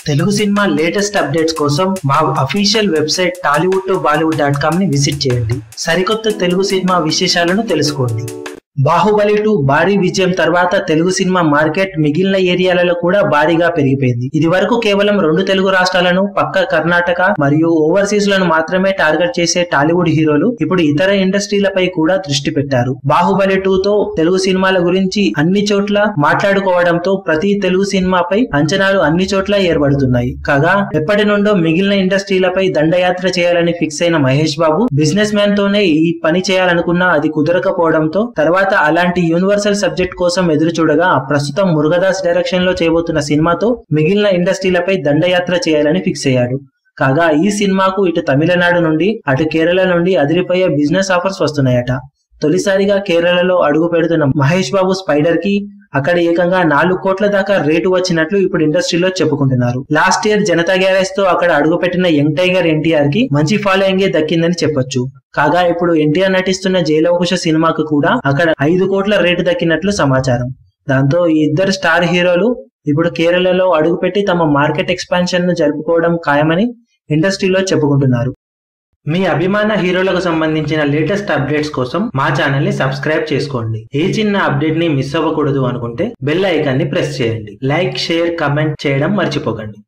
Telugu cinema latest updates కోసం మా official website tollywood2bollywood.com ని విజిట్ చేయండి. సరికొత్త తెలుగు సినిమా విశేషాలను తెలుసుకోండి. బాహుబలి 2 భారీ విజయం తర్వాత తెలుగు సినిమా మార్కెట్ మిగిలిన ఏరియాలలో కూడా భారీగా పెరిగిపోయింది. ఇది వరకు కేవలం 2 తెలుగు రాష్ట్రాలను, పక్క కర్ణాటక మరియు ఓవర్సీస్ లను మాత్రమే టార్గెట్ చేసే టాలీవుడ్ హీరోలు ఇప్పుడు ఇతర ఇండస్ట్రీలపై కూడా దృష్టి పెట్టారు. బాహుబలి 2 తో తెలుగు సినిమాల గురించి అన్ని చోట్ల మాట్లాడుకోవడంతో ప్రతి తెలుగు సినిమాపై అంచనాలు అన్ని చోట్ల ఏర్పడుతున్నాయి. కాగా ఎప్పటి నుండో మిగిలిన ఇండస్ట్రీలపై దండయాత్ర చేయాలని ఫిక్స్ అయిన మహేష్ బాబు బిజినెస్ మ్యాన్ తోనే ఈ పని చేయాలనుకున్నా అది కుదరకపోవడంతో తర్వాత అలాంటి యూనివర్సల్ సబ్జెక్ట్ కోసం ఎదురు చూడగా ప్రస్తుతం మురుగదాస్ డైరెక్షన్ లో చేయబోతున్న సినిమాతో మిగిలిన ఇండస్ట్రీలపై దండయాత్ర చేయాలని ఫిక్స్ అయ్యాడు. కాగా ఈ సినిమాకు ఇటు తమిళనాడు నుండి అటు కేరళ నుండి అదిరిపోయే బిజినెస్ ఆఫర్స్ వస్తున్నాయట. తొలిసారిగా కేరళలో అడుగు పెడుతున్న మహేష్ బాబు స్పైడర్ కి అక్కడ ఏకంగా 4 కోట్ల దాకా రేటు వచ్చినట్లు ఇప్పుడు ఇండస్ట్రీలో చెప్పుకుంటున్నారు. లాస్ట్ ఇయర్ జనతా గ్యారేజ్ తో అక్కడ అడుగుపెట్టిన యంగ్ టైగర్ ఎన్టీఆర్ కి మంచి ఫాలోయింగ్ దక్కిందని చెప్పొచ్చు. కాగా ఇప్పుడు ఎన్టీఆర్ నటిస్తున్న జైలవకుశ సినిమాకు కూడా అక్కడ 5 కోట్ల రేటు దక్కినట్లు సమాచారం. దాంతో ఈ ఇద్దరు స్టార్ హీరోలు ఇప్పుడు కేరళలో అడుగుపెట్టి తమ మార్కెట్ ఎక్స్పాన్షన్ ను జరుపుకోవడం ఖాయమని ఇండస్ట్రీలో చెప్పుకుంటున్నారు. మీ అభిమాన హీరోలకు సంబంధించిన లేటెస్ట్ అప్డేట్స్ కోసం మా ఛానల్ ని సబ్స్క్రైబ్ చేసుకోండి. ఏ చిన్న అప్డేట్ ని మిస్ అవ్వకూడదు అనుకుంటే బెల్ ఐకాన్ ని ప్రెస్ చేయండి. లైక్, షేర్, కమెంట్ చేయడం మర్చిపోకండి.